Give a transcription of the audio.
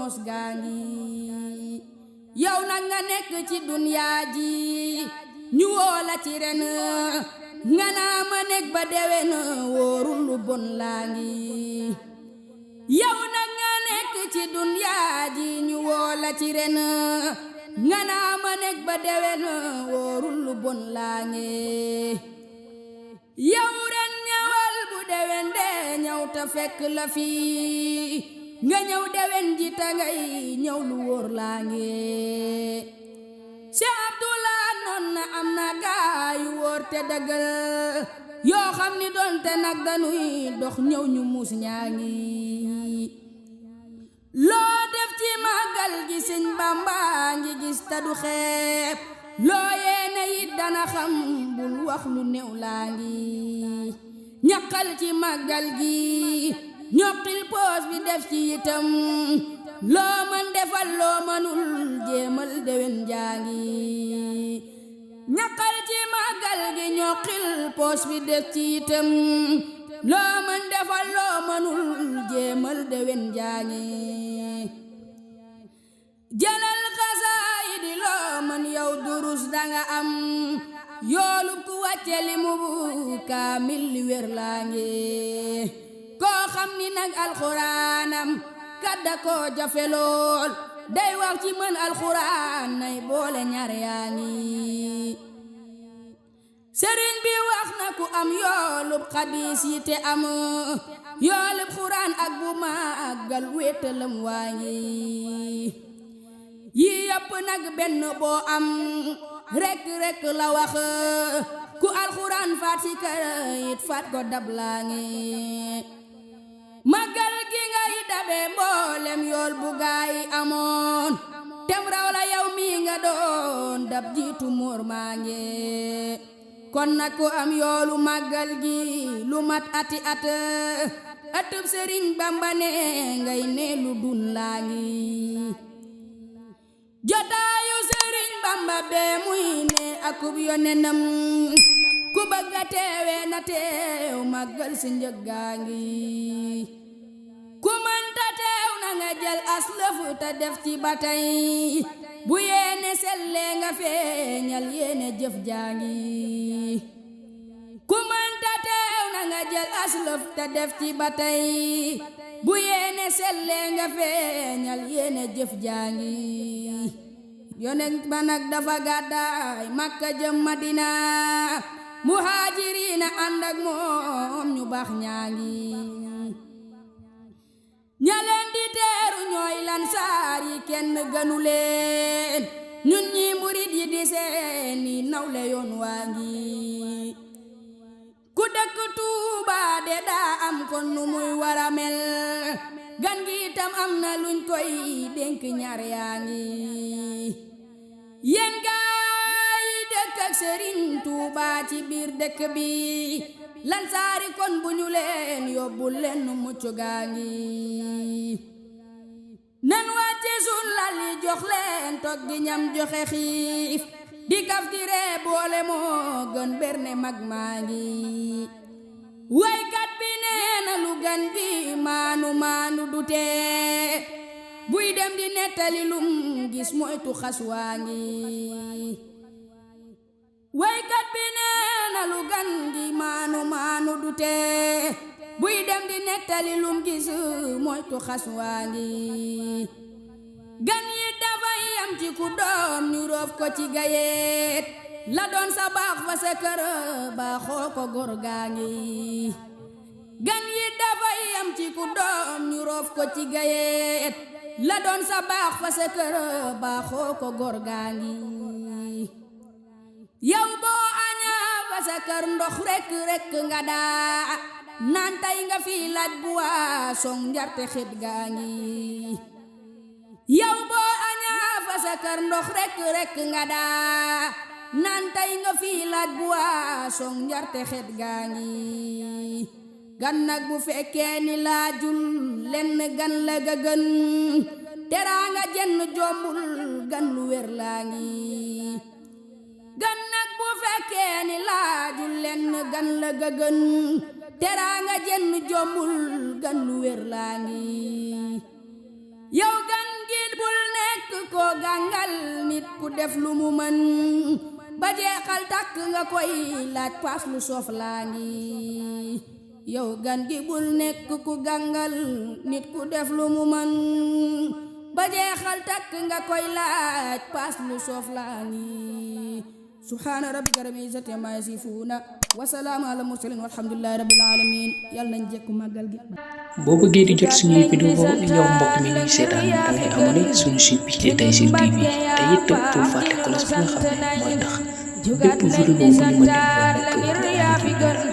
noos gaa ngi yow nag nga nekk ci dunyaa ji ñu woo la ci ren nga naa ma nekk ba déwén wóorul lu bon laa ngi yow nag nga nekk ci dunyaa ji ñu woo la ci ren nga naa ma nekk ba déwén wóorul lu bon laa ngi yow ren ñëwal bu déwén de ñëw ta fekk la fi nga ñëw déwén ji ta ngay ñëw lu wóor laa ngi Cheikh Abdoulaye noon na am na gaay yu wóor te dëggal yoo xam ni doonte nag dañuy dox ñëw ñu muus ñaa ngi loo def ci màggal gi Sëñ Bamba ngi gis ta du xeeb loo yéene it dana xam bul wax lu néew laa ngi ñaqal ci màggal gi ñoqil poos bi def ci itam loo mën defal loo mënul jéemal déwén jaa ngi ñaqal ci màggal gi ñoqil poos bi def ci itam loo mën defal loo mënul jéemal déwén jaa ngi jëlal xasaayidi loo mën yow durus danga am yoolu ku wàcce li mu kaamil li wér laa ngi koo xam ni nag alxuraanam kadda koo jafe lool day wax ci mën alxuraan nay boole ñaar yaa ngi sëriñ bi wax na ku am yoolub xadiis yi te am yoolub xuraan ak bu màggal wéetalam waa ngi yi yëpp nag benn boo am rek la wax ku alxuraan faat si kayit faat ko dab laa ngi màggal gi ngay dabe mboolem yool bu gaay amoon tem raw la yow mi nga doon dab jiitu móor maa ngi kon nag ku am yoolu màggal gi lu mat ati at atub Sëriñ Bamba ne ngay ne lu dun laa ngi jotaayu Sëriñ Bamba bee muy ne akub yonenam ku bëgga teewe na teew màggal si njëggaa ngi ku mënta teew na nga jël aslëf ta def ci batay bu yéene selle nga feeñal yéene jëf jaa ngi ku mënta teew na nga jël aslëf ta def ci batay bu yéene selle nga feeñal yéene jëf jaa ngi yonent ba nag dafa gàddaay Makka jëm Madina muhaajiriina ànd ak moom ñu baax ñaa ngi ña leen di teeru ñooy lansaar yi kenn gënu leen ñun ñi murid yi di seeni nawle yoon waa ngi ku dëkk Tuuba de daa am kon nu muy wara mel gan gi itam am na luñ koy dénk ñaar yaa ngi yéen gaay dëkk ak Sëriñ Tuuba ci biir dëkk bi lansaari kon bu ñu leen yóbbul leen nu mucc gaa ngi nan wàcce sun lal yi jox leen togg gi ñam joxe xiif di kaf di ree boole moo gën berne mag maa ngi waykat bi nee na lu gan gi maanu du tee buy dem di nettali lum gis moytu xas waa ngi waykat bi nee na lu gan gi maanu du tee buy dem di nettali lum gis moytu xas waa ngi gan yi dafay am ci ku doom ñu roof ko ci gayet la doon sa baax fa sa kër baaxoo ko góor gaa ngi gan yi dafay am ci ku doom ñu roof ko ci gayet la doon sa baax fa sa kër baaxoo ko góor gaa ngi yow boo añaa fa sa kër ndox rek nga daa naan tay nga fi laaj bu waa song njarte xet gaa ngi yow boo añaa fa sa kër ndox rek nga daa naan tay nga fi laaj bu waa song njarte xet gaa ngi gan nag bu fekkee ni laajul lenn gan la ga gën teraanga jenn jombul gan lu wér laa ngi gan nag bu fekkee ni laajul lenn gan la ga gën teraanga jenn jombul gan lu wér laa ngi yow gan koo gàngal nit ku def lu mu mën ba jeexal tàkk nga koy laaj paas lu soof laa ngi yow gan gi bul nekk ku gàngal nit ku def lu mu mën ba jeexal tàkk nga koy laaj paas lu soof laa ngi subhaana rabbika rabbil izzati ammaa yasifuuna wa salaamun alal mursaliin walhamdulillahi rabbil aalamiin yàlla nañ jekku màggal gi. boo bëggee di jot suñuy vidéo yow mbokk mi ñuy seetaan da ngay abonné suñu site bi di Tayssir TV te it bul fàtte cloche bi nga xam ne mooy tax bépp vidéo bu ñu mën di